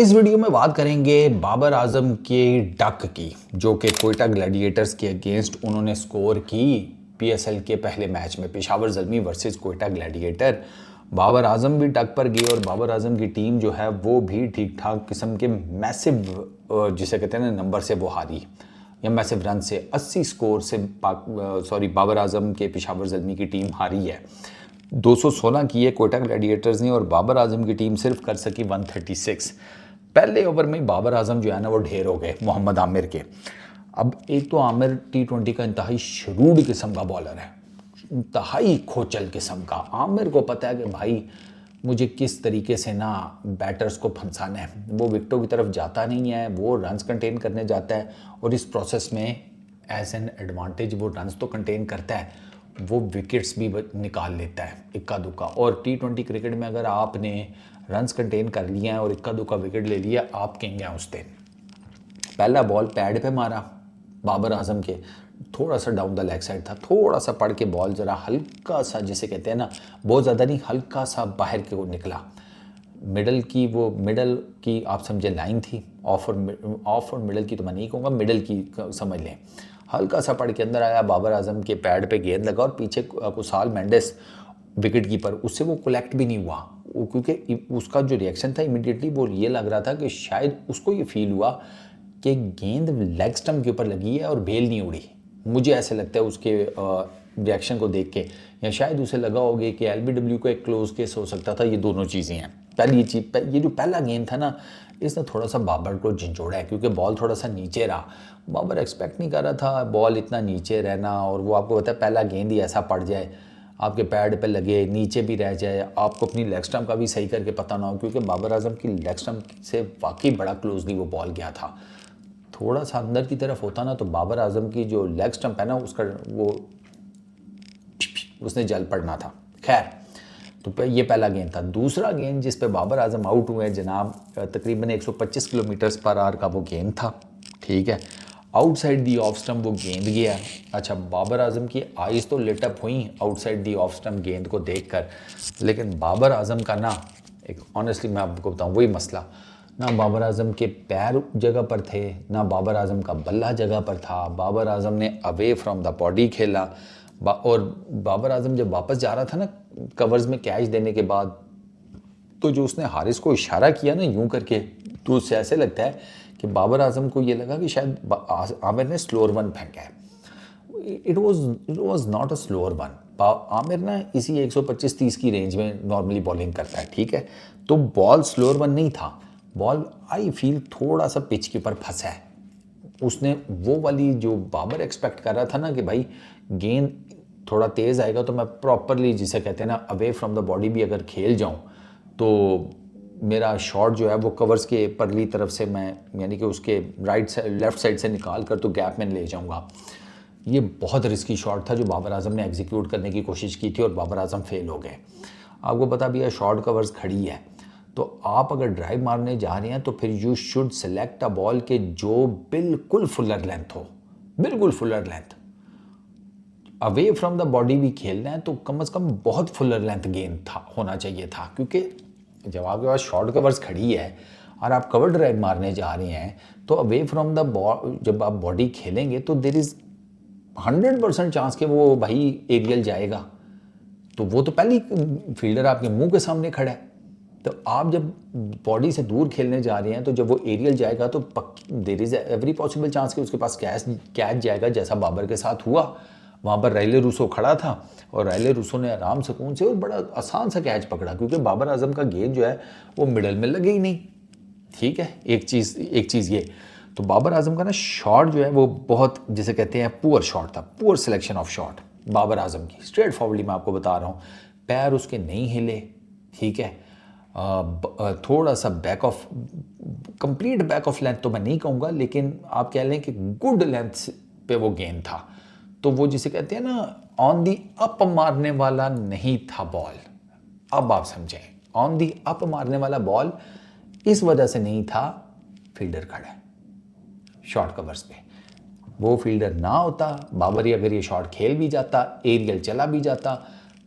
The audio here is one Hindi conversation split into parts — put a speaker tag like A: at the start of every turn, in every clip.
A: इस वीडियो में बात करेंगे बाबर आजम के डक की, जो कि कोयटा ग्लैडिएटर्स के अगेंस्ट उन्होंने स्कोर की पीएसएल के पहले मैच में, पेशावर ज़ल्मी वर्सेस कोयटा ग्लैडिएटर। बाबर आजम भी डक पर गए और बाबर आजम की टीम जो है वो भी ठीक ठाक किस्म के मैसिव, जिसे कहते हैं ना, नंबर से वो हारी या मैसिव रन से 80 स्कोर से बाबर आजम के पेशावर ज़ल्मी की टीम हारी है। 216 की है कोयटा ग्लैडिएटर्स ने और बाबर आजम की टीम सिर्फ कर सकी 136। पहले ओवर में बाबर आजम जो है ना वो ढेर हो गए मोहम्मद आमिर के। अब एक तो आमिर T20 का इंतहाई शरूड किस्म का बॉलर है, इंतहाई खोचल किस्म का। आमिर को पता है कि भाई मुझे किस तरीके से ना बैटर्स को फंसाना है। वो विकेटों की तरफ जाता नहीं है, वो रन्स कंटेन करने जाता है और इस प्रोसेस में एज एन एडवांटेज वो रन्स तो कंटेन करता है, वो विकेट्स भी निकाल लेता है इक्का दुक्का। और T20 क्रिकेट में अगर आपने रन्स कंटेन कर लिया है और इक्का दुक्का विकेट ले लिया, आप किंग हैं उस दिन। पहला बॉल पैड पे मारा बाबर आजम के, थोड़ा सा डाउन द लेग साइड था, थोड़ा सा पड़ के बॉल ज़रा हल्का सा, जिसे कहते हैं ना, बहुत ज़्यादा नहीं, हल्का सा बाहर के को निकला। मिडल की आप समझे लाइन थी, ऑफ और मिडल की तो मैं नहीं कहूँगा, मिडल की समझ लें। हल्का सा पड़ के अंदर आया, बाबर आजम के पैड पे गेंद लगा और पीछे कुसाल मेंडिस विकेट कीपर, उससे वो कलेक्ट भी नहीं हुआ, क्योंकि उसका जो रिएक्शन था इमीडिएटली वो ये लग रहा था कि शायद उसको ये फील हुआ कि गेंद लेग स्टम्प के ऊपर लगी है और बेल नहीं उड़ी। मुझे ऐसे लगता है उसके रिएक्शन को देख के, या शायद उसे लगा होगा कि LBW को एक क्लोज केस हो सकता था। ये दोनों चीज़ें हैं। पहली चीज़, ये जो पहला गेंद था ना, इसने थोड़ा सा बाबर को झंझोड़ा है, क्योंकि बॉल थोड़ा सा नीचे रहा। बाबर एक्सपेक्ट नहीं कर रहा था बॉल इतना नीचे रहना, और वो आपको पता है पहला गेंद ही ऐसा पड़ जाए, आपके पैड पे लगे, नीचे भी रह जाए, आपको अपनी लेग स्टम्प का भी सही करके पता ना हो, क्योंकि बाबर आजम की लेग स्टम्प से वाकई बड़ा क्लोजली वो बॉल गया था। थोड़ा सा अंदर की तरफ होता ना तो बाबर आजम की जो लेग स्टम्प है ना, उसका वो उसने जल पड़ना था। खैर, तो ये पहला गेंद था। दूसरा गेंद जिस पे बाबर आजम आउट हुए जनाब, तकरीबन 125 किलोमीटर पर आवर का वो गेंद था, ठीक है। आउटसाइड दी ऑफ स्टम्प वो गेंद गया। अच्छा, बाबर आजम की आइज़ तो लिट अप हुई आउटसाइड दी ऑफ स्टम्प गेंद को देखकर, लेकिन बाबर आजम का ना, एक ऑनेस्टली मैं आपको बताऊं, वही मसला, ना बाबर आजम के पैर जगह पर थे, ना बाबर आजम का बल्ला जगह पर था। बाबर आजम ने अवे फ्रॉम द बॉडी खेला, और बाबर आजम जब वापस जा रहा था ना कवर्स में कैच देने के बाद, तो जो उसने हारिस को इशारा किया ना यूं करके, तो उससे ऐसे लगता है कि बाबर आजम को ये लगा कि शायद आमिर ने स्लोअर वन फेंका है। It was not a slower one. Aamir ना इसी 125-30 की रेंज में नॉर्मली बॉलिंग करता है, ठीक है। तो बॉल स्लोअर वन नहीं था, बॉल आई फील थोड़ा सा पिच के ऊपर फंसा है। उसने वो वाली जो बाबर एक्सपेक्ट कर रहा था ना कि भाई गेंद थोड़ा तेज़ आएगा तो मैं प्रॉपरली, जिसे कहते हैं ना, अवे फ्रॉम द बॉडी भी अगर खेल जाऊं तो मेरा शॉट जो है वो कवर्स के परली तरफ से मैं, यानी कि उसके लेफ़्ट साइड से निकाल कर तो गैप में ले जाऊंगा। ये बहुत रिस्की शॉट था जो बाबर आजम ने एग्जीक्यूट करने की कोशिश की थी और बाबर आजम फेल हो गए। आपको पता भी है शॉर्ट कवर्स खड़ी है, तो आप अगर ड्राइव मारने जा रहे हैं तो फिर you should select a ball के जो बिल्कुल फुलर लेंथ हो, बिल्कुल Fuller length. Away from the body भी खेलना है तो कम से कम बहुत फुलर लेंथ गेंद था, होना चाहिए था, क्योंकि जब आपके पास शॉर्ट कवर्स खड़ी है और आप कवर ड्राइव मारने जा रहे हैं तो अवे फ्रॉम द जब आप बॉडी खेलेंगे तो देर इज़ 100% चांस कि वो भाई एरियल जाएगा। तो वो तो पहली फील्डर आपके मुंह के सामने खड़ा है, तो आप जब बॉडी से दूर खेलने जा रहे हैं तो जब वो एरियल जाएगा तो there is every possible chance कि उसके पास कैच जाएगा, जैसा बाबर के साथ हुआ। वहाँ पर राइले रूसो खड़ा था और राइले रूसो ने आराम सुकून से और बड़ा आसान सा कैच पकड़ा, क्योंकि बाबर आजम का गेंद जो है वो मिडल में लगे ही नहीं, ठीक है। एक चीज़ ये, तो बाबर आजम का ना शॉट जो है वो बहुत, जिसे कहते हैं, पुअर शॉट था, poor selection of shot Babar Azam की। स्ट्रेट फॉरवर्डली मैं आपको बता रहा हूँ, पैर उसके नहीं हिले, ठीक है। थोड़ा सा back of, complete back of length तो मैं नहीं कहूँगा, लेकिन आप कह लें कि गुड लेंथ पे वो गेंद था। तो वो जिसे कहते हैं ना, ऑन दी अप मारने वाला नहीं था बॉल। अब आप समझें, ऑन दी अप मारने वाला बॉल इस वजह से नहीं था, फील्डर खड़ा है शॉर्ट कवर्स पे। वो फील्डर ना होता, बाबरी अगर ये शॉट खेल भी जाता, एरियल चला भी जाता,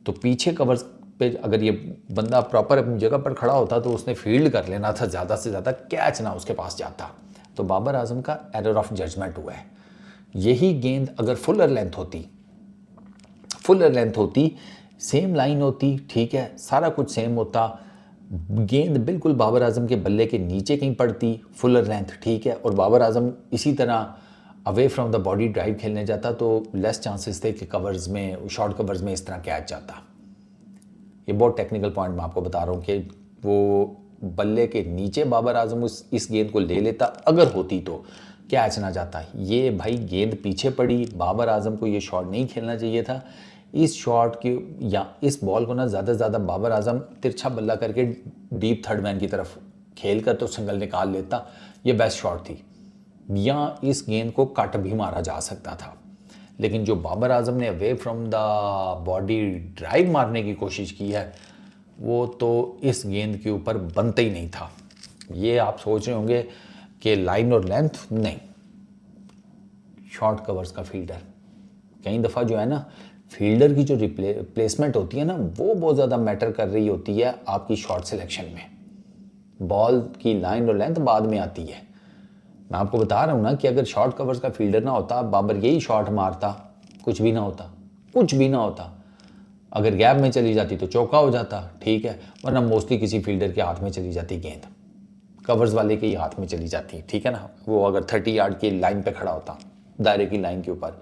A: तो पीछे कवर्स पे अगर ये बंदा प्रॉपर अपनी जगह पर खड़ा होता तो उसने फील्ड कर लेना था, ज़्यादा से ज़्यादा कैच ना उसके पास जाता। तो बाबर आजम का एरर ऑफ जजमेंट हुआ है। यही गेंद अगर फुलर लेंथ होती, सेम लाइन होती, ठीक है, सारा कुछ सेम होता, गेंद बिल्कुल बाबर आजम के बल्ले के नीचे कहीं पड़ती, फुलर लेंथ, ठीक है, और बाबर आजम इसी तरह away from the body drive खेलने जाता तो लेस चांसेस थे कि कवर्स में, शॉर्ट कवर्स में इस तरह कैच जाता। ये बहुत टेक्निकल पॉइंट मैं आपको बता रहा हूँ कि वो बल्ले के नीचे बाबर आजम इस गेंद को ले लेता, अगर होती तो कैच ना जाता। ये भाई गेंद पीछे पड़ी, बाबर आजम को ये शॉट नहीं खेलना चाहिए था। इस शॉट की या इस बॉल को ना ज़्यादा से ज़्यादा बाबर आजम तिरछा बल्ला करके डीप थर्ड मैन की तरफ खेल कर तो सिंगल निकाल लेता, ये बेस्ट शॉट थी। या इस गेंद को कट भी मारा जा सकता था, लेकिन जो बाबर आजम ने away from the body drive मारने की कोशिश की है वो तो इस गेंद के ऊपर बनता ही नहीं था। ये आप सोच रहे होंगे कि लाइन और लेंथ, नहीं, शॉर्ट कवर्स का फील्डर कई दफ़ा जो है ना, फील्डर की जो प्लेसमेंट होती है ना, वो बहुत ज़्यादा मैटर कर रही होती है आपकी शॉट सिलेक्शन में। बॉल की लाइन और लेंथ बाद में आती है। मैं आपको बता रहा हूँ ना कि अगर शॉर्ट कवर्स का फील्डर ना होता, बाबर यही शॉट मारता, कुछ भी ना होता। अगर गैप में चली जाती तो चौका हो जाता, ठीक है, वरना मोस्टली किसी फील्डर के हाथ में चली जाती गेंद, कवर्स वाले के ही हाथ में चली जाती, ठीक है ना। वो अगर 30 यार्ड की लाइन पे खड़ा होता, दायरे की लाइन के ऊपर,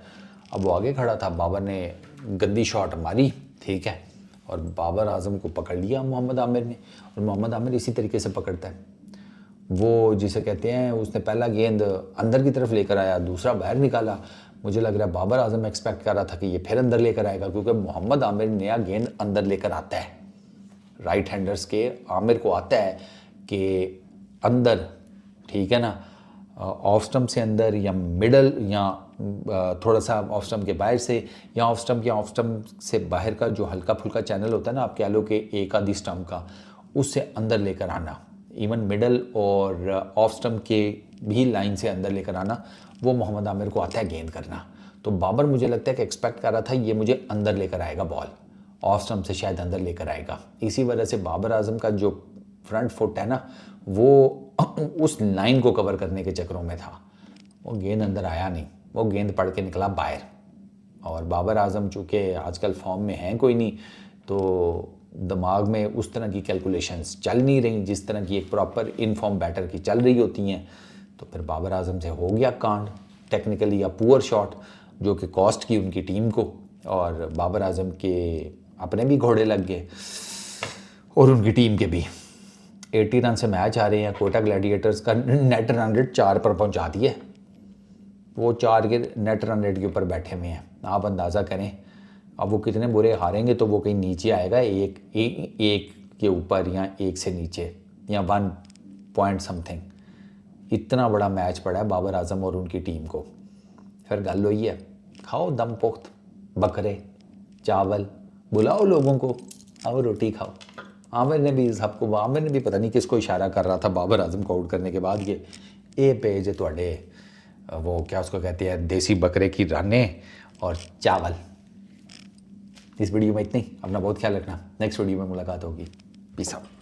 A: अब वो आगे खड़ा था, बाबर ने गंदी शॉट मारी, ठीक है, और बाबर आजम को पकड़ लिया मोहम्मद आमिर ने। और मोहम्मद आमिर इसी तरीके से पकड़ता है, वो जिसे कहते हैं, उसने पहला गेंद अंदर की तरफ लेकर आया, दूसरा बाहर निकाला। मुझे लग रहा है बाबर आजम एक्सपेक्ट कर रहा था कि ये फिर अंदर लेकर आएगा, क्योंकि मोहम्मद आमिर नया गेंद अंदर लेकर आता है। राइट हैंडर्स के आमिर को आता है कि अंदर, ठीक है ना, ऑफ स्टंप से अंदर या मिडल या थोड़ा सा ऑफ स्टंप के बाहर से, या ऑफ स्टंप से बाहर का जो हल्का फुल्का चैनल होता है ना, आप कह लो कि एक आधी स्टंप का, उससे अंदर लेकर आना, इवन मिडल और ऑफ स्टंप के भी लाइन से अंदर लेकर आना, वो मोहम्मद आमिर को आता है गेंद करना। तो बाबर मुझे लगता है कि एक्सपेक्ट कर रहा था ये मुझे अंदर लेकर आएगा, बॉल ऑफ स्टंप से शायद अंदर लेकर आएगा। इसी वजह से बाबर आजम का जो फ्रंट फुट है ना, वो उस लाइन को कवर करने के चक्करों में था, वो गेंद अंदर आया नहीं, वो गेंद पड़ के निकला बाहर। और बाबर आजम चूँकि आजकल फॉर्म में हैं कोई नहीं, तो दिमाग में उस तरह की कैलकुलेशंस चल नहीं रही जिस तरह की एक प्रॉपर इनफॉर्म बैटर की चल रही होती हैं। तो फिर बाबर आजम से हो गया कांड, टेक्निकली या पुअर शॉट, जो कि कॉस्ट की उनकी टीम को, और बाबर आजम के अपने भी घोड़े लग गए और उनकी टीम के भी। 80 रन से मैच आ रहे हैं, कोटा ग्लैडिएटर्स का नेट रन रेट 4 पर पहुंचा दिए, वो 4 के नेट रन रेट के ऊपर बैठे हुए हैं। आप अंदाज़ा करें अब वो कितने बुरे हारेंगे, तो वो कहीं नीचे आएगा, एक के ऊपर या एक से नीचे, या 1 पॉइंट समथिंग। इतना बड़ा मैच पड़ा है बाबर आजम और उनकी टीम को। फिर गल हुई है, खाओ दम पुख्त बकरे चावल, बुलाओ लोगों को, आओ रोटी खाओ। आमिर ने भी पता नहीं किसको इशारा कर रहा था बाबर आजम को आउट करने के बाद, ये पेज है थोड़े, वो क्या उसको कहते हैं, देसी बकरे की राने और चावल। इस वीडियो में इतनी, अपना बहुत ख्याल रखना, नेक्स्ट वीडियो में मुलाकात होगी, पीस आउट।